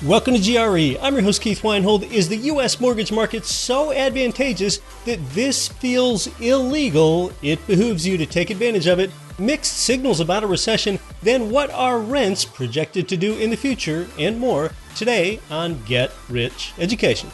Welcome to GRE. I'm your host, Keith Weinhold. Is the U.S. mortgage market so advantageous that this feels illegal? It behooves you to take advantage of it. Mixed signals about a recession, then what are rents projected to do in the future, and more, today on Get Rich Education.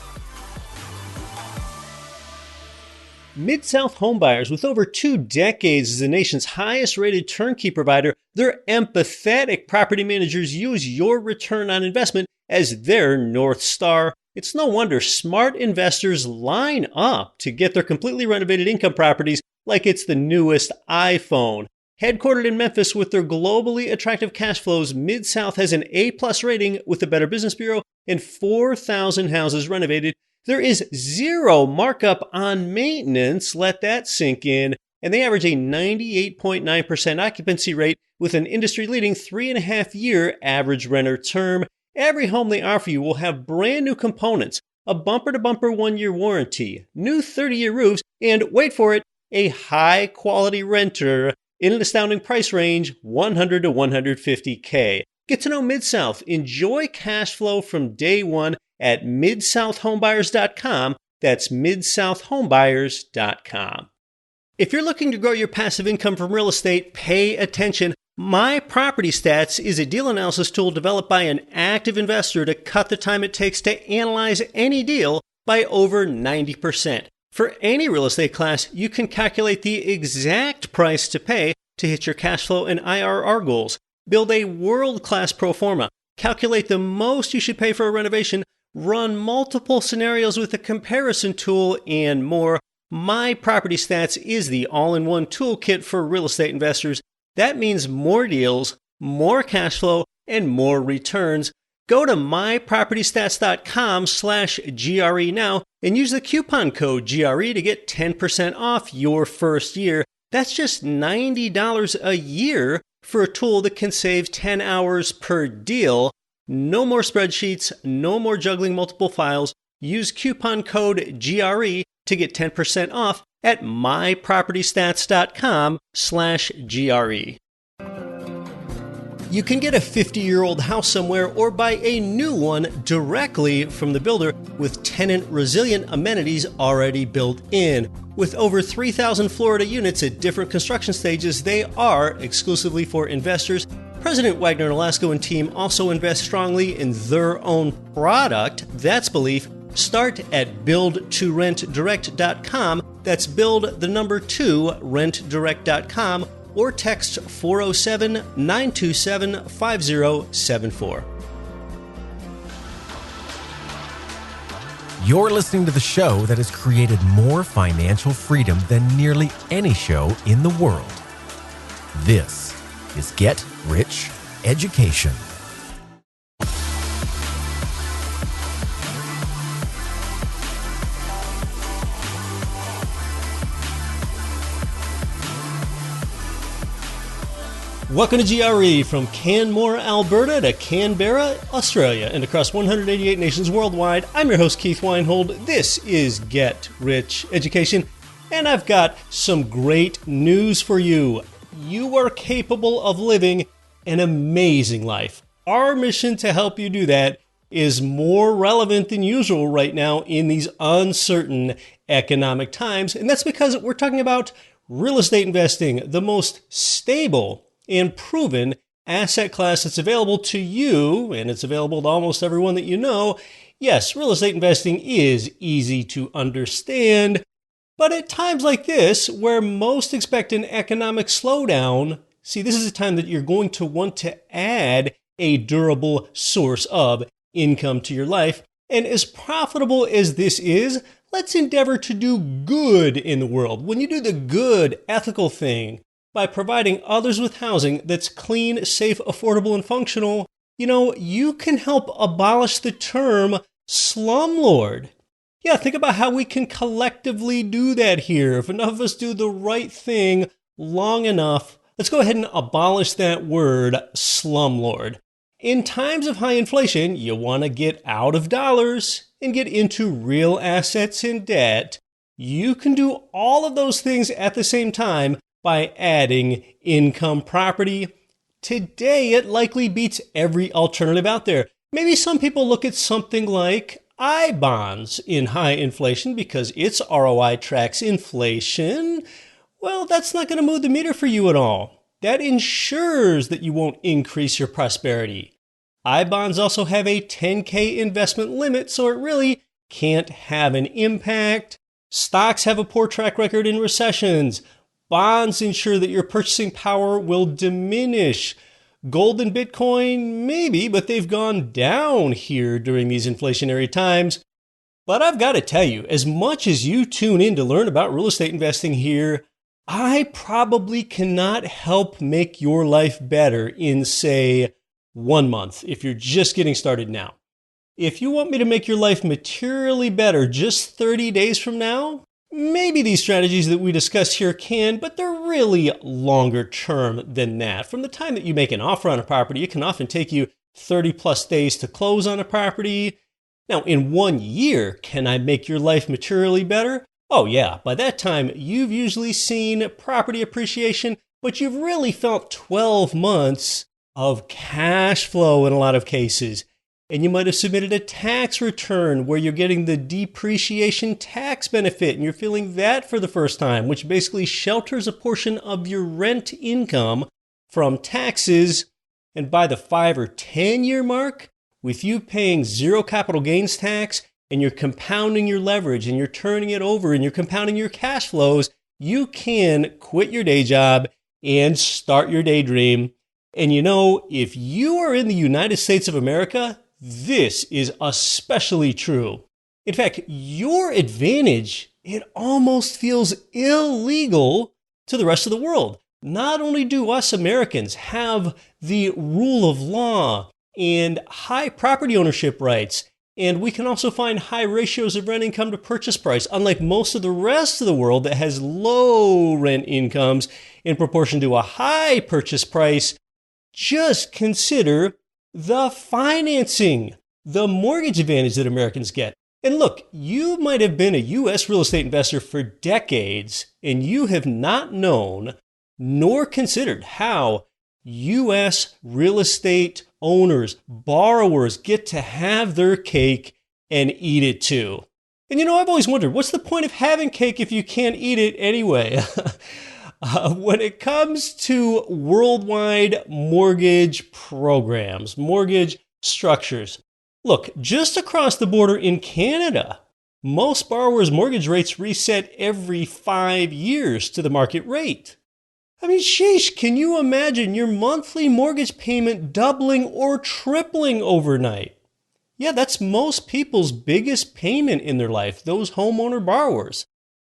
Mid-South homebuyers with over 2 decades as the nation's highest-rated turnkey provider, their empathetic property managers use your return on investment as their North Star. It's no wonder smart investors line up to get their completely renovated income properties like it's the newest iPhone. Headquartered in Memphis with their globally attractive cash flows, Mid-South has an A-plus rating with the Better Business Bureau and 4,000 houses renovated. There is zero markup on maintenance, let that sink in, and they average a 98.9% occupancy rate with an industry-leading 3.5-year average renter term. Every home they offer you will have brand new components, a bumper-to-bumper 1-year warranty, new 30-year roofs, and wait for it, a high-quality renter in an astounding price range, $100 to $150K. Get to know Mid-South. Enjoy cash flow from day one at midsouthhomebuyers.com. That's midsouthhomebuyers.com. If you're looking to grow your passive income from real estate, pay attention. My Property Stats is a deal analysis tool developed by an active investor to cut the time it takes to analyze any deal by over 90%. For any real estate class, you can calculate the exact price to pay to hit your cash flow and IRR goals. Build a world-class pro forma. Calculate the most you should pay for a renovation. Run multiple scenarios with a comparison tool and more. My Property Stats is the all-in-one toolkit for real estate investors. That means more deals, more cash flow, and more returns. Go to mypropertystats.com/GRE now and use the coupon code GRE to get 10% off your first year. That's just $90 a year for a tool that can save 10 hours per deal. No more spreadsheets, no more juggling multiple files. Use coupon code GRE to get 10% off at mypropertystats.com/GRE. You can get a 50-year-old house somewhere or buy a new one directly from the builder with tenant-resilient amenities already built in. With over 3,000 Florida units at different construction stages, they are exclusively for investors. President Wagner Nolasco and team also invest strongly in their own product. That's belief. Start at build2rentdirect.com. That's build the number 2 rentdirect.com or text 407-927-5074. You're listening to the show that has created more financial freedom than nearly any show in the world. This is Get Rich Education. Welcome to GRE from Canmore, Alberta to Canberra, Australia, and across 188 nations worldwide. I'm your host, Keith Weinhold. This is Get Rich Education, and I've got some great news for you. You are capable of living an amazing life. Our mission to help you do that is more relevant than usual right now in these uncertain economic times, and that's because we're talking about real estate investing, the most stable and proven asset class that's available to you, and it's available to almost everyone that you know. Yes, real estate investing is easy to understand, but at times like this, where most expect an economic slowdown, see, this is a time that you're going to want to add a durable source of income to your life. And as profitable as this is, let's endeavor to do good in the world. When you do the good, ethical thing, by providing others with housing that's clean, safe, affordable, and functional, you can help abolish the term slumlord. Yeah, think about how we can collectively do that here. If enough of us do the right thing long enough, let's go ahead and abolish that word slumlord. In times of high inflation, you want to get out of dollars and get into real assets and debt. You can do all of those things at the same time by adding income property. Today, it likely beats every alternative out there. Maybe some people look at something like I bonds in high inflation because its ROI tracks inflation. Well, that's not going to move the meter for you at all. That ensures that you won't increase your prosperity. I bonds also have a 10K investment limit, so it really can't have an impact. Stocks have a poor track record in recessions. Bonds ensure that your purchasing power will diminish. Gold and Bitcoin, maybe, but they've gone down here during these inflationary times. But I've got to tell you, as much as you tune in to learn about real estate investing here, I probably cannot help make your life better in, say, 1 month, if you're just getting started now. If you want me to make your life materially better just 30 days from now, maybe these strategies that we discuss here can, but they're really longer term than that. From the time that you make an offer on a property, it can often take you 30 plus days to close on a property. Now, in 1 year, can I make your life materially better? Oh yeah, by that time, you've usually seen property appreciation, but you've really felt 12 months of cash flow in a lot of cases. And you might have submitted a tax return where you're getting the depreciation tax benefit and you're feeling that for the first time, which basically shelters a portion of your rent income from taxes. And by the 5 or 10 year mark, with you paying zero capital gains tax and you're compounding your leverage and you're turning it over and you're compounding your cash flows, you can quit your day job and start your daydream. And you know, if you are in the United States of America, this is especially true. In fact, your advantage, it almost feels illegal to the rest of the world. Not only do us Americans have the rule of law and high property ownership rights, and we can also find high ratios of rent income to purchase price, unlike most of the rest of the world that has low rent incomes in proportion to a high purchase price. Just consider the financing, the mortgage advantage that Americans get. And look, you might have been a U.S. real estate investor for decades, and you have not known nor considered how U.S. real estate owners, borrowers get to have their cake and eat it too. And you know, I've always wondered, what's the point of having cake if you can't eat it anyway? When it comes to worldwide mortgage programs, mortgage structures, look, just across the border in Canada, most borrowers' mortgage rates reset every 5 years to the market rate. I mean, sheesh, can you imagine your monthly mortgage payment doubling or tripling overnight? Yeah, that's most people's biggest payment in their life, those homeowner borrowers.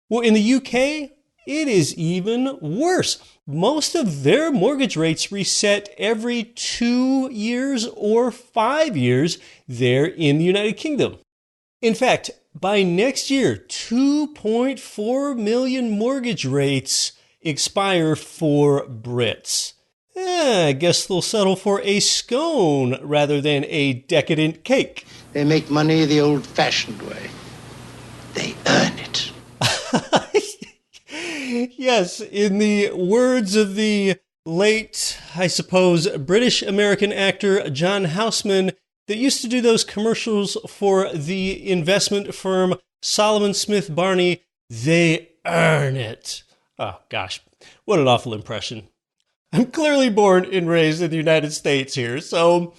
Well, in the UK, it is even worse. Most of their mortgage rates reset every 2 years or 5 years there in the United Kingdom. In fact, by next year, 2.4 million mortgage rates expire for Brits. I guess they'll settle for a scone rather than a decadent cake. They make money the old-fashioned way. They earn it. Yes, in the words of the late, I suppose, British-American actor John Houseman that used to do those commercials for the investment firm Solomon Smith Barney, they earn it. Oh, gosh, what an awful impression. I'm clearly born and raised in the United States here, so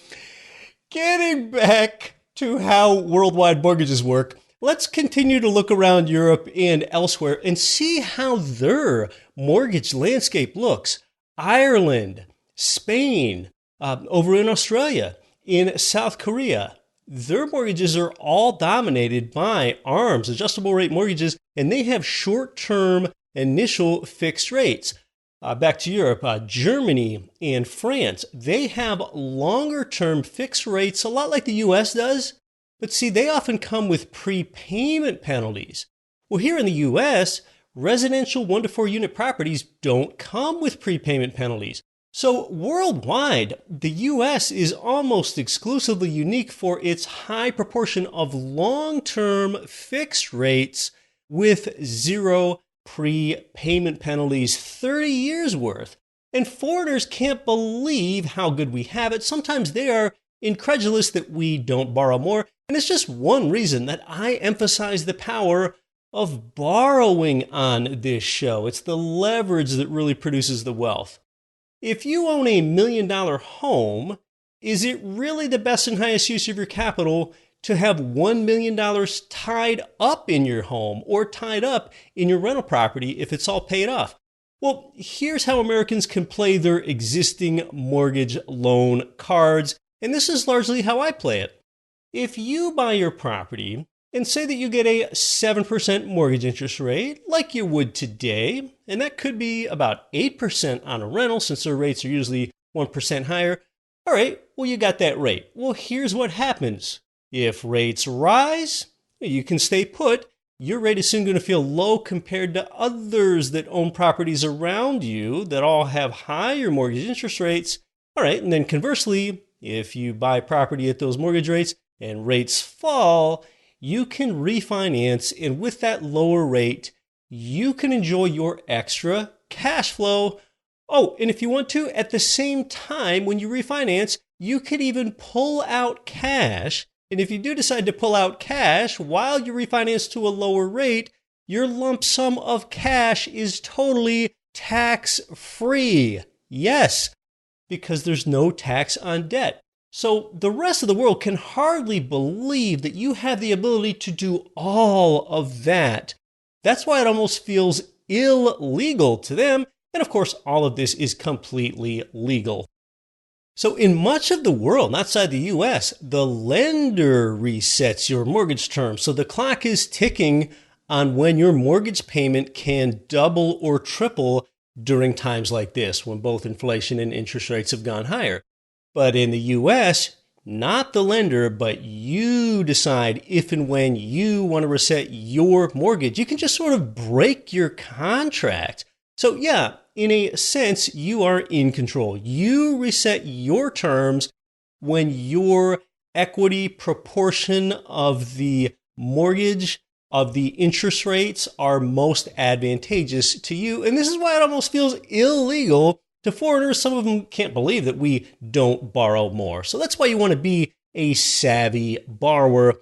getting back to how worldwide mortgages work, let's continue to look around Europe and elsewhere and see how their mortgage landscape looks. Ireland, Spain, over in Australia, in South Korea, their mortgages are all dominated by ARMs, adjustable rate mortgages, and they have short-term initial fixed rates. Back to Europe, Germany and France, they have longer-term fixed rates, a lot like the U.S. does. But see, they often come with prepayment penalties. Well, here in the U.S., residential 1 to 4 unit properties don't come with prepayment penalties. So worldwide, the U.S. is almost exclusively unique for its high proportion of long-term fixed rates with zero prepayment penalties, 30 years worth. And foreigners can't believe how good we have it. Sometimes they are incredulous that we don't borrow more. And it's just one reason that I emphasize the power of borrowing on this show. It's the leverage that really produces the wealth. If you own $1 million home, is it really the best and highest use of your capital to have $1 million tied up in your home or tied up in your rental property if it's all paid off? Well, here's how Americans can play their existing mortgage loan cards, and this is largely how I play it. If you buy your property and say that you get a 7% mortgage interest rate, like you would today, and that could be about 8% on a rental since their rates are usually 1% higher. All right, well, you got that rate. Well, here's what happens. If rates rise, you can stay put. Your rate is soon going to feel low compared to others that own properties around you that all have higher mortgage interest rates. All right, and then conversely, if you buy property at those mortgage rates and rates fall, you can refinance, and with that lower rate, you can enjoy your extra cash flow. Oh, and if you want to, at the same time, when you refinance, you could even pull out cash. And if you do decide to pull out cash while you refinance to a lower rate, your lump sum of cash is totally tax-free. Yes, because there's no tax on debt. So the rest of the world can hardly believe that you have the ability to do all of that. That's why it almost feels illegal to them. And of course, all of this is completely legal. So in much of the world, outside the US, the lender resets your mortgage term. So the clock is ticking on when your mortgage payment can double or triple during times like this, when both inflation and interest rates have gone higher. But in the US, not the lender, but you decide if and when you want to reset your mortgage. You can just sort of break your contract. So yeah, in a sense, you are in control. You reset your terms when your equity proportion of the mortgage, of the interest rates are most advantageous to you. And this is why it almost feels illegal to foreigners. Some of them can't believe that we don't borrow more. So that's why you want to be a savvy borrower.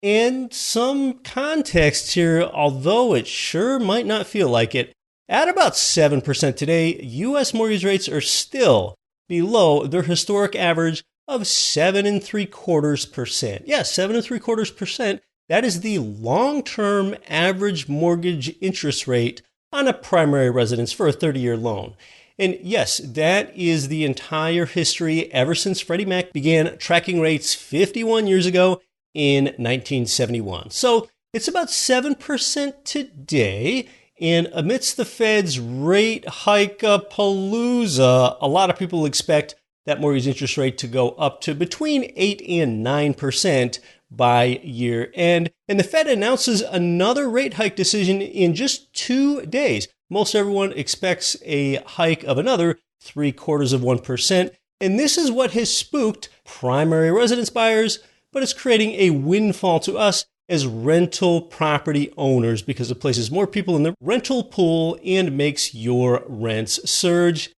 And some context here, although it sure might not feel like it, at about 7% today, U.S. mortgage rates are still below their historic average of 7.75%. Yeah, 7.75%. That is the long-term average mortgage interest rate on a primary residence for a 30-year loan. And yes, that is the entire history ever since Freddie Mac began tracking rates 51 years ago in 1971. So it's about 7% today. And amidst the Fed's rate hike-a-palooza, a lot of people expect that mortgage interest rate to go up to between 8 and 9% by year end. And the Fed announces another rate hike decision in just 2 days. Most everyone expects a hike of another 0.75%. And this is what has spooked primary residence buyers, but it's creating a windfall to us as rental property owners because it places more people in the rental pool and makes your rents surge.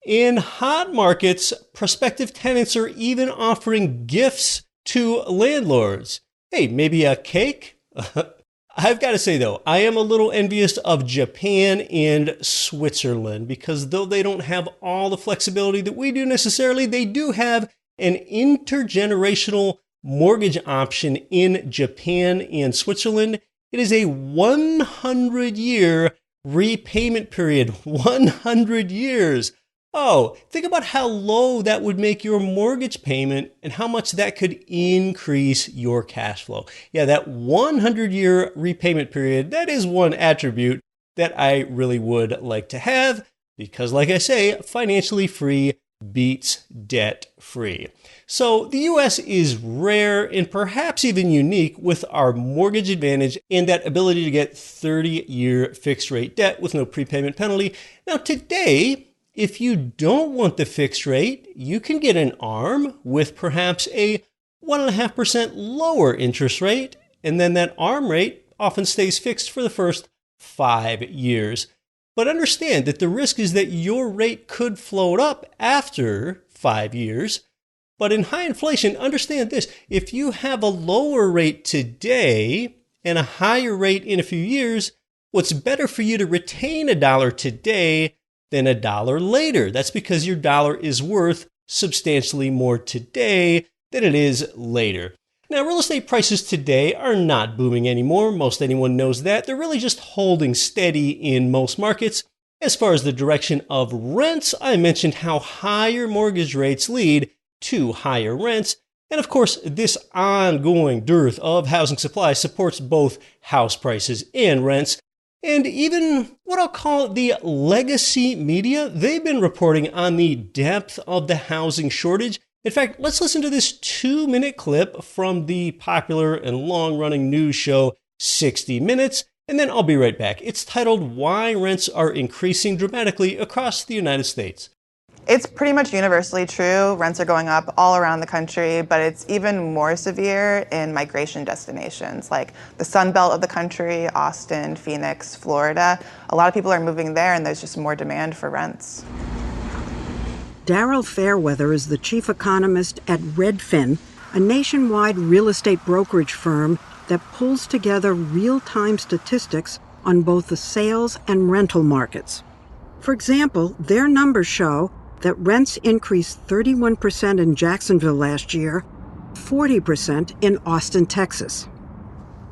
In hot markets, prospective tenants are even offering gifts to landlords. Hey, maybe a cake? I've got to say, though, I am a little envious of Japan and Switzerland because though they don't have all the flexibility that we do necessarily, they do have an intergenerational mortgage option in Japan and Switzerland. It is a 100-year repayment period. 100 years. Oh, think about how low that would make your mortgage payment and how much that could increase your cash flow. Yeah, that 100-year repayment period, that is one attribute that I really would like to have because, like I say, financially free beats debt free. So the US is rare and perhaps even unique with our mortgage advantage and that ability to get 30-year fixed rate debt with no prepayment penalty. Now today, if you don't want the fixed rate, you can get an ARM with perhaps a 1.5% lower interest rate, and then that ARM rate often stays fixed for the first 5 years. But understand that the risk is that your rate could float up after 5 years. But in high inflation, understand this. If you have a lower rate today and a higher rate in a few years, what's better for you to retain a dollar today than a dollar later. That's because your dollar is worth substantially more today than it is later. Now, real estate prices today are not booming anymore. Most anyone knows that. They're really just holding steady in most markets. As far as the direction of rents, I mentioned how higher mortgage rates lead to higher rents. And of course, this ongoing dearth of housing supply supports both house prices and rents. And even what I'll call the legacy media, they've been reporting on the depth of the housing shortage. In fact, let's listen to this 2-minute clip from the popular and long-running news show 60 Minutes, and then I'll be right back. It's titled, Why Rents Are Increasing Dramatically Across the United States. It's pretty much universally true. Rents are going up all around the country, but it's even more severe in migration destinations like the Sun Belt of the country, Austin, Phoenix, Florida. A lot of people are moving there and there's just more demand for rents. Daryl Fairweather is the chief economist at Redfin, a nationwide real estate brokerage firm that pulls together real-time statistics on both the sales and rental markets. For example, their numbers show that rents increased 31% in Jacksonville last year, 40% in Austin, Texas.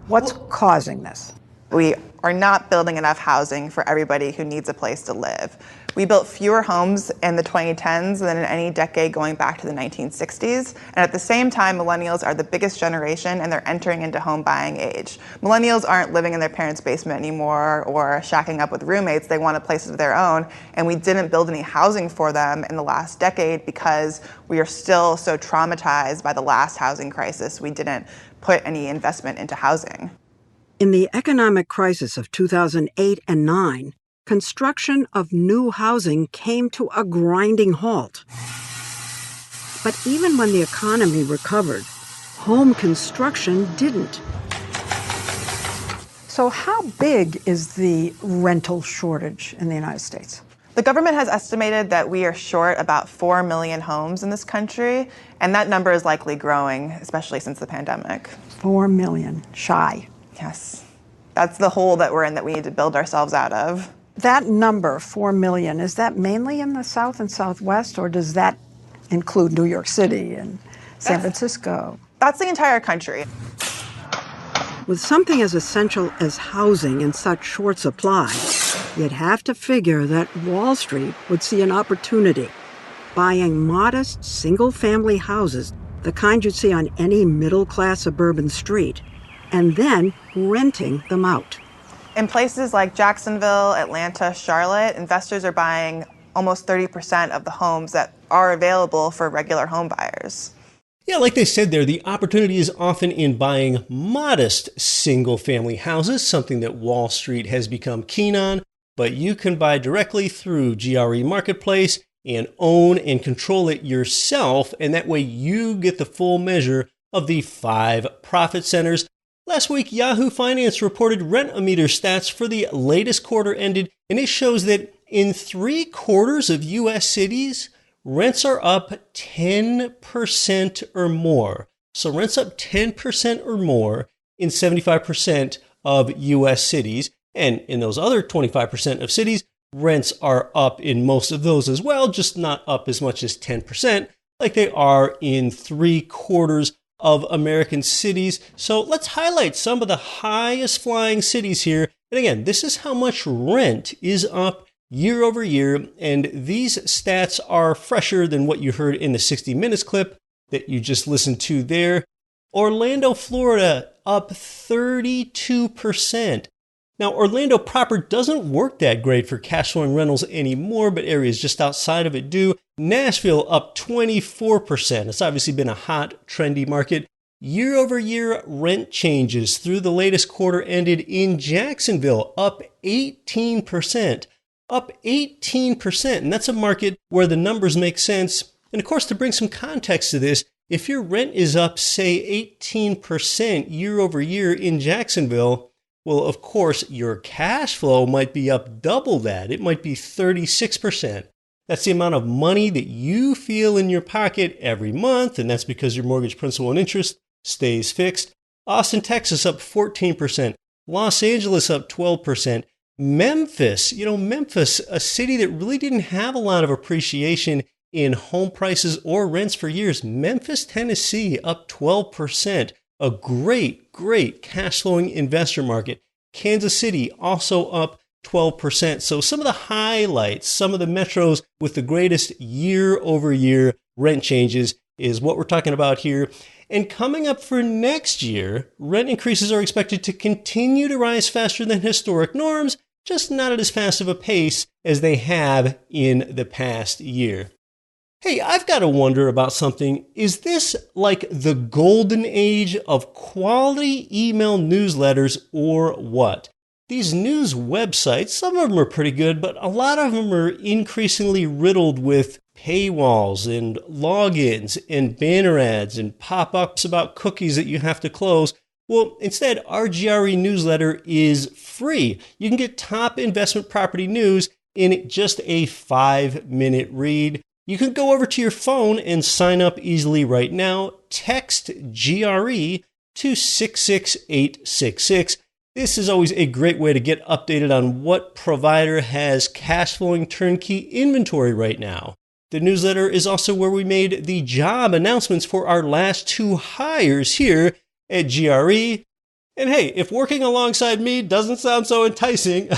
What's causing this? We are not building enough housing for everybody who needs a place to live. We built fewer homes in the 2010s than in any decade going back to the 1960s. And at the same time, millennials are the biggest generation and they're entering into home buying age. Millennials aren't living in their parents' basement anymore or shacking up with roommates. They want a place of their own. And we didn't build any housing for them in the last decade because we are still so traumatized by the last housing crisis. We didn't put any investment into housing. In the economic crisis of 2008 and 9, construction of new housing came to a grinding halt. But even when the economy recovered, home construction didn't. So how big is the rental shortage in the United States? The government has estimated that we are short about 4 million homes in this country, and that number is likely growing, especially since the pandemic. 4 million, shy. Yes. That's the hole that we're in that we need to build ourselves out of. That number, 4 million, is that mainly in the South and Southwest, or does that include New York City and San Francisco? That's the entire country. With something as essential as housing in such short supply, you'd have to figure that Wall Street would see an opportunity, buying modest single-family houses, the kind you'd see on any middle-class suburban street, and then renting them out. In places like Jacksonville, Atlanta, Charlotte, investors are buying almost 30% of the homes that are available for regular home buyers. Yeah, like they said there, the opportunity is often in buying modest single-family houses, something that Wall Street has become keen on, but you can buy directly through GRE Marketplace and own and control it yourself, and that way you get the full measure of the 5 profit centers. Last week, Yahoo Finance reported Rent-O-Meter stats for the latest quarter ended, and it shows that in 3/4 of U.S. cities, rents are up 10% or more. So rents up 10% or more in 75% of U.S. cities. And in those other 25% of cities, rents are up in most of those as well, just not up as much as 10% like they are in 3/4 of American cities. So let's highlight some of the highest flying cities here. And again, this is how much rent is up year over year. And these stats are fresher than what you heard in the 60 Minutes clip that you just listened to there. Orlando, Florida, up 32%. Now, Orlando proper doesn't work that great for cash flowing rentals anymore, but areas just outside of it do. Nashville up 24%. It's obviously been a hot, trendy market. Year over year rent changes through the latest quarter ended in Jacksonville, up 18%. Up 18%. And that's a market where the numbers make sense. And of course, to bring some context to this, if your rent is up, say, 18% year over year in Jacksonville, well, of course, your cash flow might be up double that. It might be 36%. That's the amount of money that you feel in your pocket every month, and that's because your mortgage principal and interest stays fixed. Austin, Texas up 14%. Los Angeles up 12%. Memphis, Memphis, a city that really didn't have a lot of appreciation in home prices or rents for years. Memphis, Tennessee up 12%. A great cash flowing investor market. Kansas City also up 12%. So some of the highlights, some of the metros with the greatest year-over-year rent changes is what we're talking about here. And coming up for next year, rent increases are expected to continue to rise faster than historic norms, just not at as fast of a pace as they have in the past year. Hey, I've got to wonder about something. Is this like the golden age of quality email newsletters or what? These news websites, some of them are pretty good, but a lot of them are increasingly riddled with paywalls and logins and banner ads and pop-ups about cookies that you have to close. Well, instead, our GRE newsletter is free. You can get top investment property news in just a 5-minute read. You can go over to your phone and sign up easily right now. Text GRE to 66866. This is always a great way to get updated on what provider has cash flowing turnkey inventory right now. The newsletter is also where we made the job announcements for our last 2 hires here at GRE. And hey, if working alongside me doesn't sound so enticing,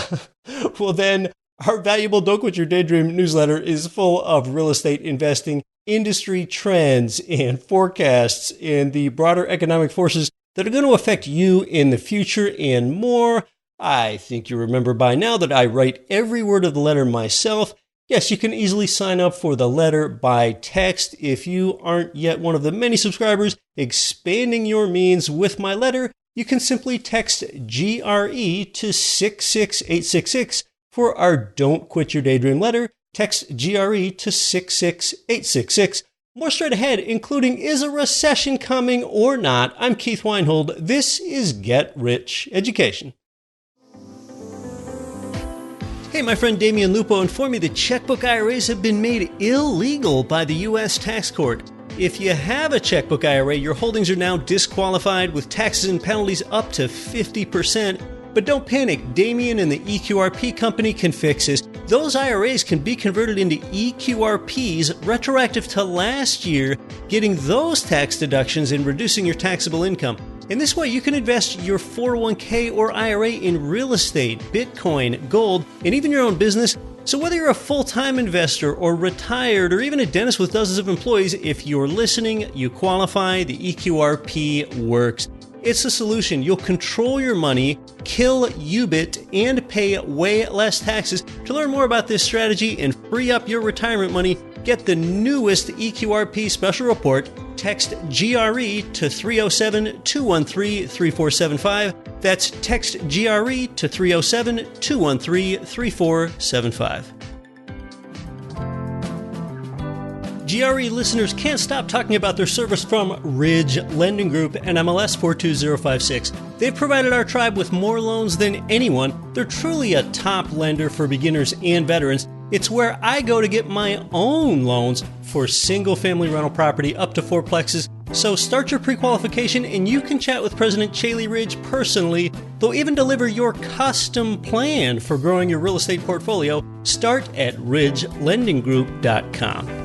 well then our valuable Don't Quit Your Daydream newsletter is full of real estate investing, industry trends and forecasts, and the broader economic forces that are going to affect you in the future and more. I think you remember by now that I write every word of the letter myself. Yes, you can easily sign up for the letter by text. If you aren't yet one of the many subscribers expanding your means with my letter, you can simply text GRE to 66866 for our Don't Quit Your Daydream letter. Text GRE to 66866. More straight ahead, including is a recession coming or not? I'm Keith Weinhold. This is Get Rich Education. Hey, my friend Damian Lupo informed me that checkbook IRAs have been made illegal by the U.S. tax court. If you have a checkbook IRA, your holdings are now disqualified with taxes and penalties up to 50%. But don't panic, Damian and the EQRP company can fix this. Those IRAs can be converted into EQRPs retroactive to last year, getting those tax deductions and reducing your taxable income. In this way, you can invest your 401k or IRA in real estate, Bitcoin, gold, and even your own business. So whether you're a full-time investor or retired or even a dentist with dozens of employees, if you're listening, you qualify, the EQRP works. It's a solution. You'll control your money, kill UBIT, and pay way less taxes. To learn more about this strategy and free up your retirement money, get the newest EQRP special report. Text GRE to 307-213-3475. That's text GRE to 307-213-3475. GRE listeners can't stop talking about their service from Ridge Lending Group and MLS 42056. They've provided our tribe with more loans than anyone. They're truly a top lender for beginners and veterans. It's where I go to get my own loans for single-family rental property up to 4 plexes. So start your pre-qualification and you can chat with President Chaley Ridge personally. They'll even deliver your custom plan for growing your real estate portfolio. Start at ridgelendinggroup.com.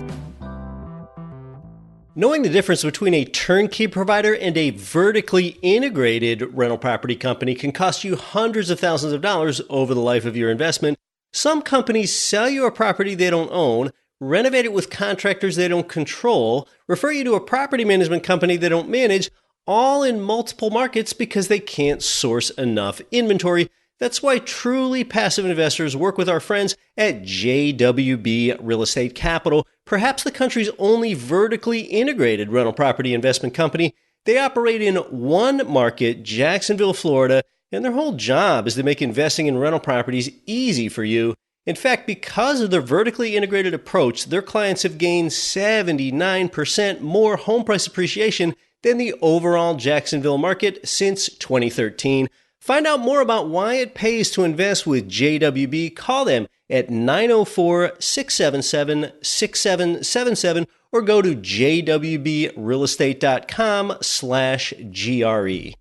Knowing the difference between a turnkey provider and a vertically integrated rental property company can cost you hundreds of thousands of dollars over the life of your investment. Some companies sell you a property they don't own, renovate it with contractors they don't control, refer you to a property management company they don't manage, all in multiple markets because they can't source enough inventory. That's why truly passive investors work with our friends at JWB Real Estate Capital, perhaps the country's only vertically integrated rental property investment company. They operate in one market, Jacksonville, Florida, and their whole job is to make investing in rental properties easy for you. In fact, because of their vertically integrated approach, their clients have gained 79% more home price appreciation than the overall Jacksonville market since 2013. Find out more about why it pays to invest with JWB. Call them at 904-677-6777 or go to jwbrealestate.com/GRE.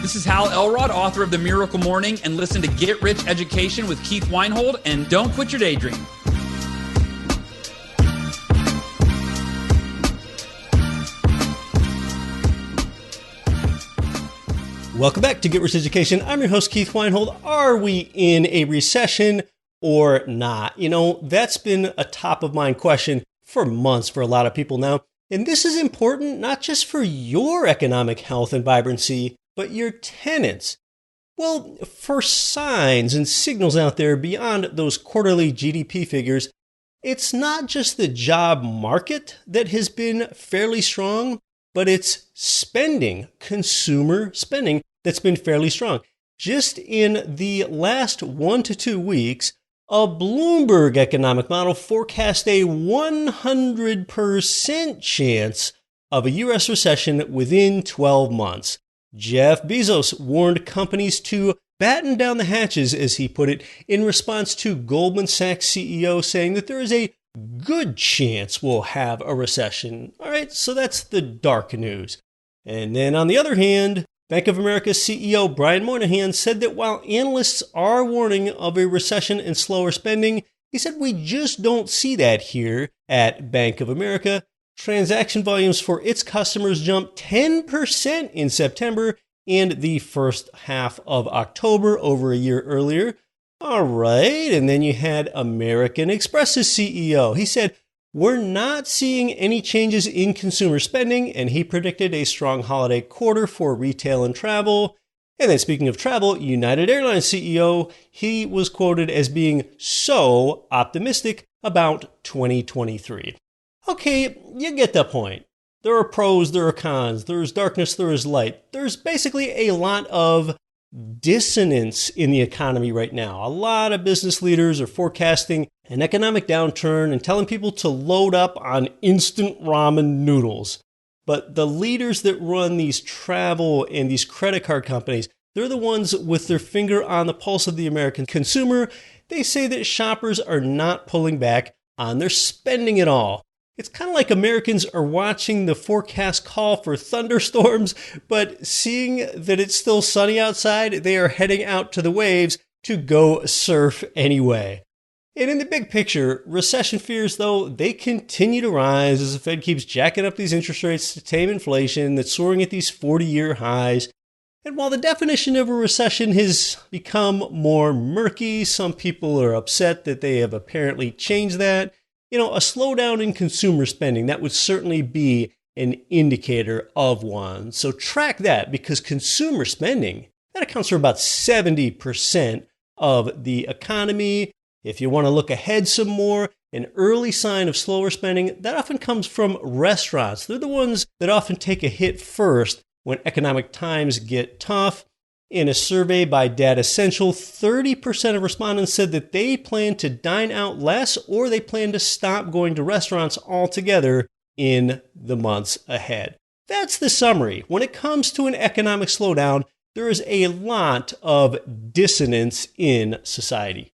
This is Hal Elrod, author of The Miracle Morning, and listen to Get Rich Education with Keith Weinhold, and don't quit your daydream. Welcome back to Get Rich Education. I'm your host, Keith Weinhold. Are we in a recession or not? You know, that's been a top of mind question for months for a lot of people now. And this is important not just for your economic health and vibrancy, but your tenants. Well, for signs and signals out there beyond those quarterly GDP figures, it's not just the job market that has been fairly strong, but it's spending, consumer spending, that's been fairly strong. Just in the last 1 to 2 weeks, a Bloomberg economic model forecast a 100% chance of a U.S. recession within 12 months. Jeff Bezos warned companies to batten down the hatches, as he put it, in response to Goldman Sachs CEO saying that there is a good chance we'll have a recession. All right, so that's the dark news. And then on the other hand, Bank of America CEO Brian Moynihan said that while analysts are warning of a recession and slower spending, he said we just don't see that here at Bank of America. Transaction volumes for its customers jumped 10% in September and the first half of October over a year earlier. All right, and then you had American Express's CEO. He said, we're not seeing any changes in consumer spending, and he predicted a strong holiday quarter for retail and travel. And then speaking of travel, United Airlines CEO, he was quoted as being so optimistic about 2023. Okay, you get the point. There are pros, there are cons, there is darkness, there is light. There's basically a lot of dissonance in the economy right now. A lot of business leaders are forecasting an economic downturn and telling people to load up on instant ramen noodles. But the leaders that run these travel and these credit card companies, they're the ones with their finger on the pulse of the American consumer. They say that shoppers are not pulling back on their spending at all. It's kind of like Americans are watching the forecast call for thunderstorms, but seeing that it's still sunny outside, they are heading out to the waves to go surf anyway. And in the big picture, recession fears, though, they continue to rise as the Fed keeps jacking up these interest rates to tame inflation that's soaring at these 40-year highs. And while the definition of a recession has become more murky, some people are upset that they have apparently changed that. You know, a slowdown in consumer spending, that would certainly be an indicator of one. So track that, because consumer spending, that accounts for about 70% of the economy. If you want to look ahead some more, an early sign of slower spending, that often comes from restaurants. They're the ones that often take a hit first when economic times get tough. In a survey by Data Essential, 30% of respondents said that they plan to dine out less or they plan to stop going to restaurants altogether in the months ahead. That's the summary. When it comes to an economic slowdown, there is a lot of dissonance in society.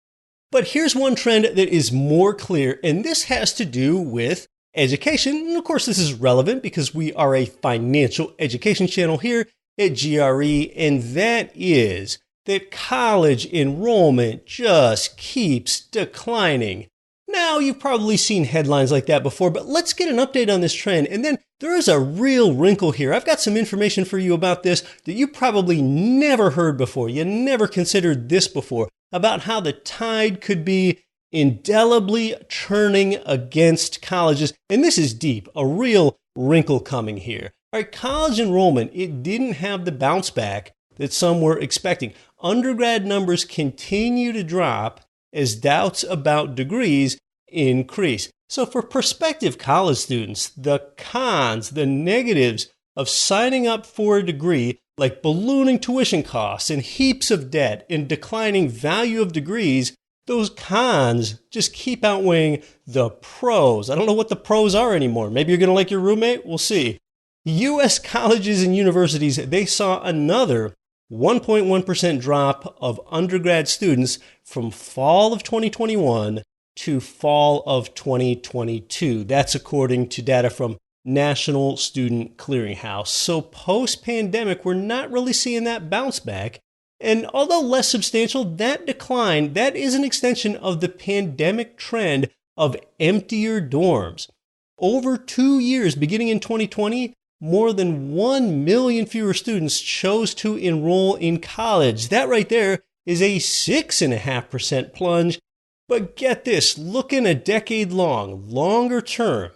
But here's one trend that is more clear, and this has to do with education. And of course, this is relevant because we are a financial education channel here at GRE, and that is that college enrollment just keeps declining. Now, you've probably seen headlines like that before, but let's get an update on this trend. And then there is a real wrinkle here. I've got some information for you about this that you probably never heard before. You never considered this before, about how the tide could be indelibly turning against colleges. And this is deep, a real wrinkle coming here. All right, college enrollment, it didn't have the bounce back that some were expecting. Undergrad numbers continue to drop as doubts about degrees increase. So for prospective college students, the cons, the negatives of signing up for a degree, like ballooning tuition costs and heaps of debt and declining value of degrees, those cons just keep outweighing the pros. I don't know what the pros are anymore. Maybe you're going to like your roommate. We'll see. U.S. colleges and universities, they saw another 1.1% drop of undergrad students from fall of 2021 to fall of 2022. That's according to data from National Student Clearinghouse. So post-pandemic, we're not really seeing that bounce back. And although less substantial, that decline, that is an extension of the pandemic trend of emptier dorms. Over 2 years, beginning in 2020, more than 1 million fewer students chose to enroll in college. That right there is a 6.5% plunge. But get this, looking a decade long, longer term,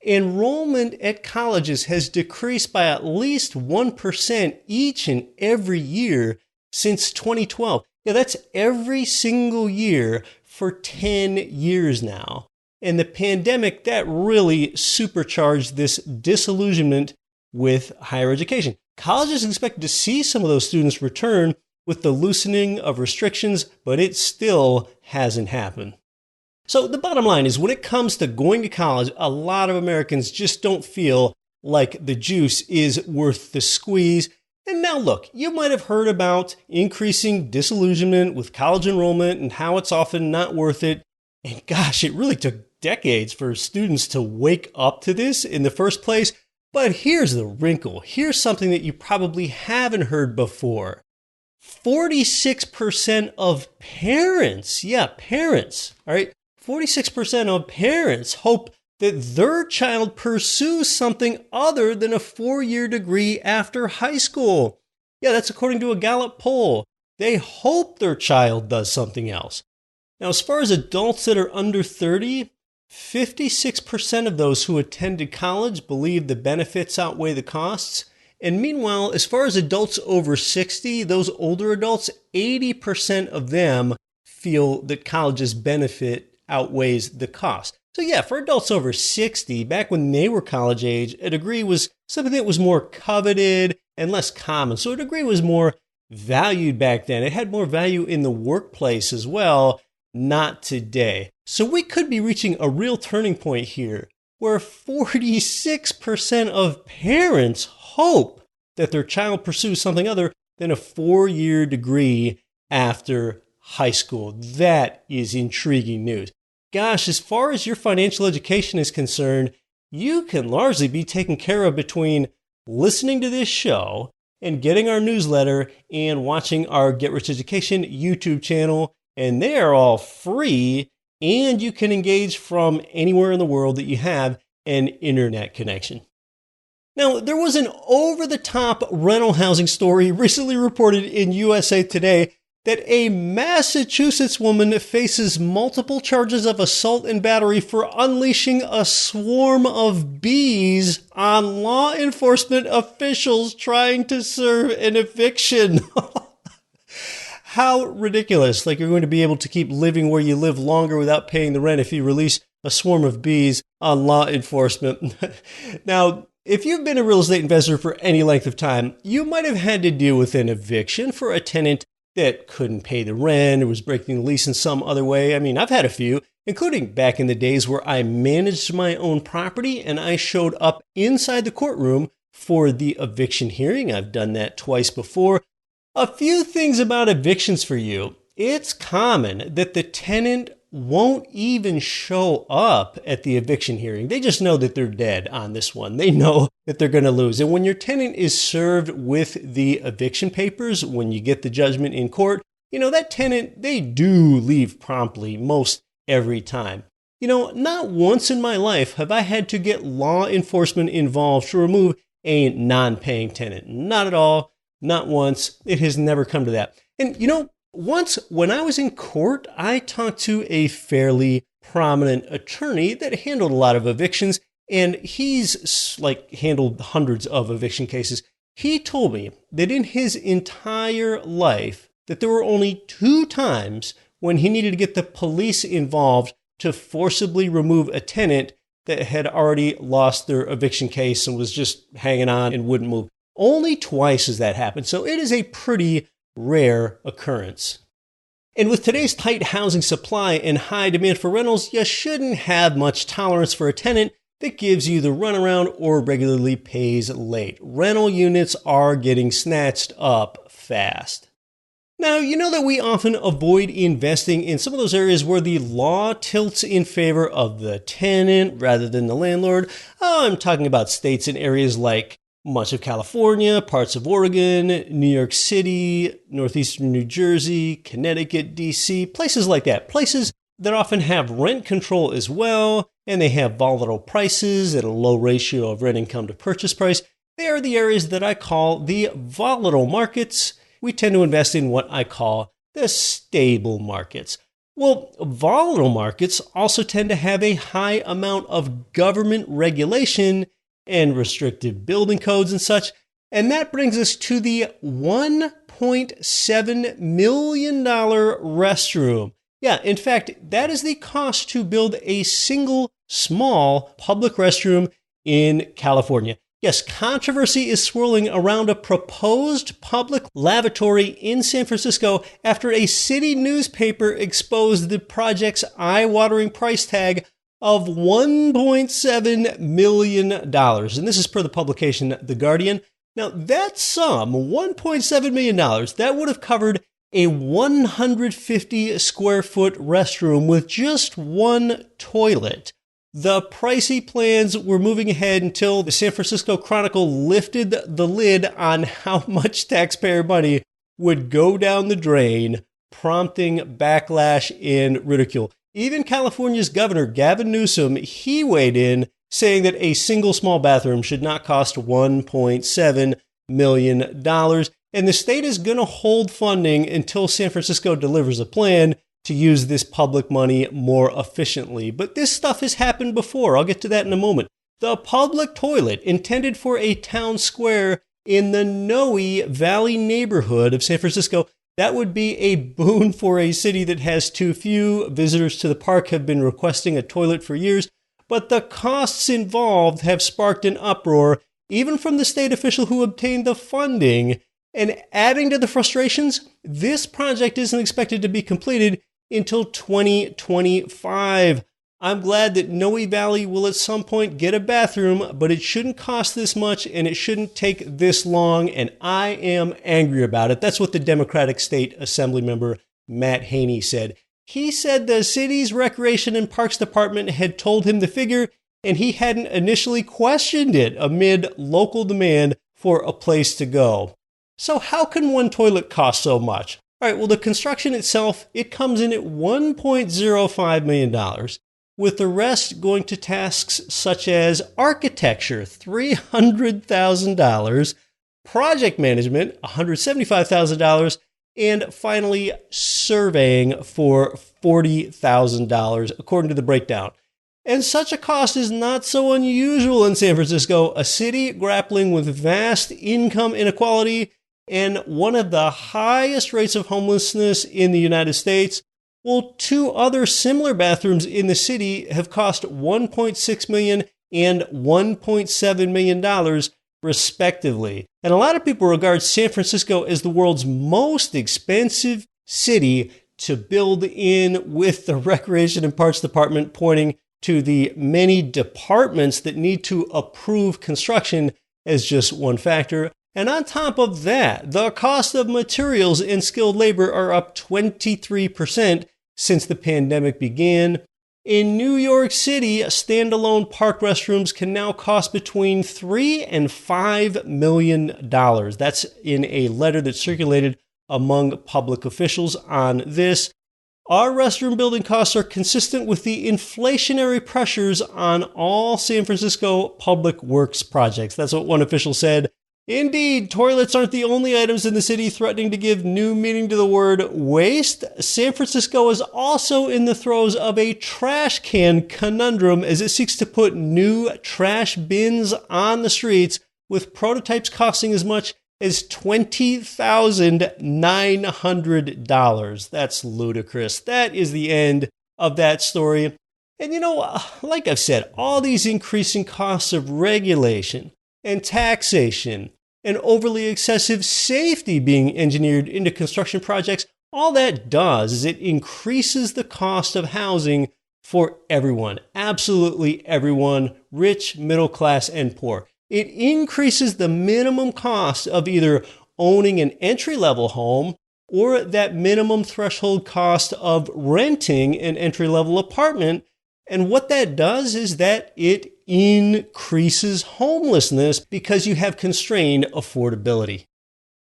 enrollment at colleges has decreased by at least 1% each and every year since 2012. Yeah, that's every single year for 10 years now. And the pandemic, that really supercharged this disillusionment with higher education. Colleges expect to see some of those students return with the loosening of restrictions, but it still hasn't happened. So the bottom line is, when it comes to going to college, a lot of Americans just don't feel like the juice is worth the squeeze. And now look, you might have heard about increasing disillusionment with college enrollment and how it's often not worth it. And gosh, it really took decades for students to wake up to this in the first place. But here's the wrinkle. Here's something that you probably haven't heard before. 46% of parents, all right, 46% of parents hope that their child pursues something other than a 4-year degree after high school. Yeah, that's according to a Gallup poll. They hope their child does something else. Now, as far as adults that are under 30, 56% of those who attended college believe the benefits outweigh the costs. And meanwhile, as far as adults over 60, those older adults, 80% of them feel that college's benefit outweighs the cost. So yeah, for adults over 60, back when they were college age, a degree was something that was more coveted and less common. So a degree was more valued back then. It had more value in the workplace as well, not today. So we could be reaching a real turning point here, where 46% of parents hope that their child pursues something other than a 4-year degree after high school. That is intriguing news. Gosh, as far as your financial education is concerned, you can largely be taken care of between listening to this show and getting our newsletter and watching our Get Rich Education YouTube channel. And they are all free, and you can engage from anywhere in the world that you have an internet connection. Now, there was an over-the-top rental housing story recently reported in USA Today that a Massachusetts woman faces multiple charges of assault and battery for unleashing a swarm of bees on law enforcement officials trying to serve an eviction. How ridiculous. Like you're going to be able to keep living where you live longer without paying the rent if you release a swarm of bees on law enforcement. Now, if you've been a real estate investor for any length of time, you might have had to deal with an eviction for a tenant that couldn't pay the rent or was breaking the lease in some other way. I mean, I've had a few, including back in the days where I managed my own property and I showed up inside the courtroom for the eviction hearing. I've done that twice before. A few things about evictions for you. It's common that the tenant won't even show up at the eviction hearing. They just know that they're dead on this one. They know that they're going to lose. And when your tenant is served with the eviction papers, when you get the judgment in court, that tenant, they do leave promptly most every time. Not once in my life have I had to get law enforcement involved to remove a non-paying tenant. Not at all. Not once. It has never come to that. And once when I was in court, I talked to a fairly prominent attorney that handled a lot of evictions, and he's handled hundreds of eviction cases. He told me that in his entire life that there were only 2 times when he needed to get the police involved to forcibly remove a tenant that had already lost their eviction case and was just hanging on and wouldn't move. Only twice has that happened, so it is a pretty rare occurrence. And with today's tight housing supply and high demand for rentals, you shouldn't have much tolerance for a tenant that gives you the runaround or regularly pays late. Rental units are getting snatched up fast. Now, you know that we often avoid investing in some of those areas where the law tilts in favor of the tenant rather than the landlord. I'm talking about states and areas like much of California, parts of Oregon, New York City, northeastern New Jersey, Connecticut, DC, places like that. Places that often have rent control as well, and they have volatile prices at a low ratio of rent income to purchase price. They are the areas that I call the volatile markets. We tend to invest in what I call the stable markets. Well, volatile markets also tend to have a high amount of government regulation and restrictive building codes and such. And that brings us to the $1.7 million restroom. Yeah, in fact, that is the cost to build a single small public restroom in California. Yes, controversy is swirling around a proposed public lavatory in San Francisco after a city newspaper exposed the project's eye-watering price tag of $1.7 million. And this is per the publication The Guardian. Now, that sum, $1.7 million, that would have covered a 150 square foot restroom with just one toilet. The pricey plans were moving ahead until the San Francisco Chronicle lifted the lid on how much taxpayer money would go down the drain, prompting backlash and ridicule. Even California's governor, Gavin Newsom, he weighed in, saying that a single small bathroom should not cost $1.7 million. And the state is going to hold funding until San Francisco delivers a plan to use this public money more efficiently. But this stuff has happened before. I'll get to that in a moment. The public toilet intended for a town square in the Noe Valley neighborhood of San Francisco, that would be a boon for a city that has too few. Visitors to the park have been requesting a toilet for years, but the costs involved have sparked an uproar, even from the state official who obtained the funding. And adding to the frustrations, this project isn't expected to be completed until 2025. I'm glad that Noe Valley will at some point get a bathroom, but it shouldn't cost this much and it shouldn't take this long, and I am angry about it. That's what the Democratic State Assembly member Matt Haney said. He said the city's Recreation and Parks Department had told him the figure, and he hadn't initially questioned it amid local demand for a place to go. So how can one toilet cost so much? All right, well, the construction itself, it comes in at $1.05 million, with the rest going to tasks such as architecture, $300,000, project management, $175,000, and finally surveying for $40,000, according to the breakdown. And such a cost is not so unusual in San Francisco, a city grappling with vast income inequality and one of the highest rates of homelessness in the United States. Well, two other similar bathrooms in the city have cost $1.6 million and $1.7 million, respectively. And a lot of people regard San Francisco as the world's most expensive city to build in, with the Recreation and Parks Department pointing to the many departments that need to approve construction as just one factor. And on top of that, the cost of materials and skilled labor are up 23% since the pandemic began. In New York City, standalone park restrooms can now cost between $3 and $5 million. That's in a letter that circulated among public officials on this. Our restroom building costs are consistent with the inflationary pressures on all San Francisco public works projects. That's what one official said. Indeed, toilets aren't the only items in the city threatening to give new meaning to the word waste. San Francisco is also in the throes of a trash can conundrum as it seeks to put new trash bins on the streets, with prototypes costing as much as $20,900. That's ludicrous. That is the end of that story. And you know, like I've said, all these increasing costs of regulation and taxation and overly excessive safety being engineered into construction projects, all that does is it increases the cost of housing for everyone, absolutely everyone, rich, middle class, and poor. It increases the minimum cost of either owning an entry-level home or that minimum threshold cost of renting an entry-level apartment. And what that does is that it increases homelessness because you have constrained affordability.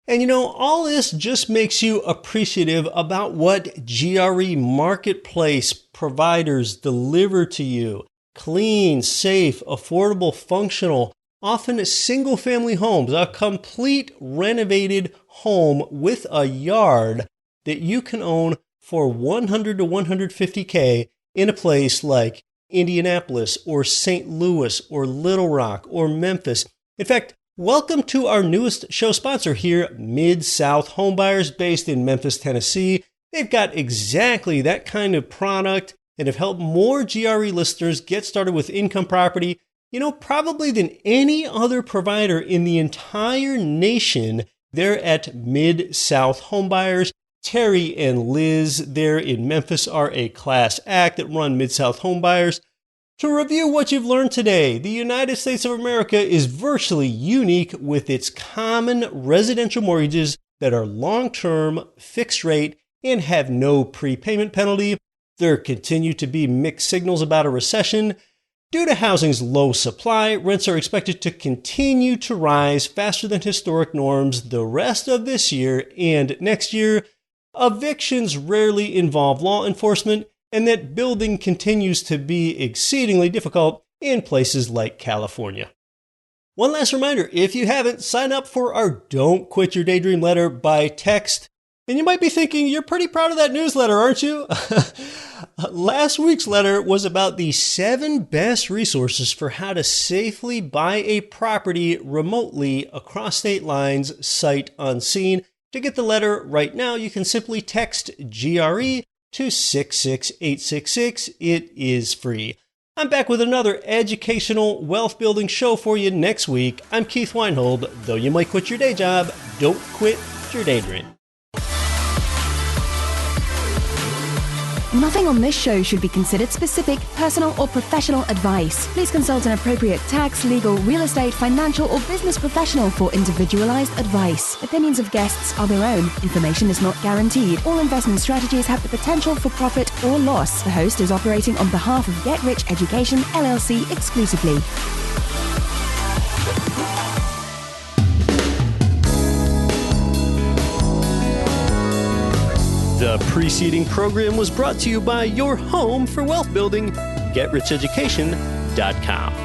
And you know, all this just makes you appreciative about what GRE marketplace providers deliver to you. Clean, safe, affordable, functional, often single-family homes, a complete renovated home with a yard that you can own for $100 to $150K in a place like Indianapolis or St. Louis or Little Rock or Memphis. In fact, welcome to our newest show sponsor here, Mid-South Homebuyers, based in Memphis, Tennessee. They've got exactly that kind of product and have helped more GRE listeners get started with income property, probably than any other provider in the entire nation. They're at Mid-South Homebuyers. Terry and Liz there in Memphis are a class act that run Mid-South Homebuyers. To review what you've learned today, the United States of America is virtually unique with its common residential mortgages that are long-term, fixed rate, and have no prepayment penalty. There continue to be mixed signals about a recession. Due to housing's low supply, rents are expected to continue to rise faster than historic norms the rest of this year and next year. Evictions rarely involve law enforcement, and that building continues to be exceedingly difficult in places like California. One last reminder, if you haven't, sign up for our Don't Quit Your Daydream letter by text. And you might be thinking, you're pretty proud of that newsletter, aren't you? Last week's letter was about the 7 best resources for how to safely buy a property remotely across state lines, sight unseen. To get the letter right now, you can simply text GRE to 66866. It is free. I'm back with another educational wealth building show for you next week. I'm Keith Weinhold. Though you might quit your day job, don't quit your daydream. Nothing on this show should be considered specific, personal, or professional advice. Please consult an appropriate tax, legal, real estate, financial, or business professional for individualized advice. Opinions of guests are their own. Information is not guaranteed. All investment strategies have the potential for profit or loss. The host is operating on behalf of Get Rich Education, LLC exclusively. The preceding program was brought to you by your home for wealth building, GetRichEducation.com.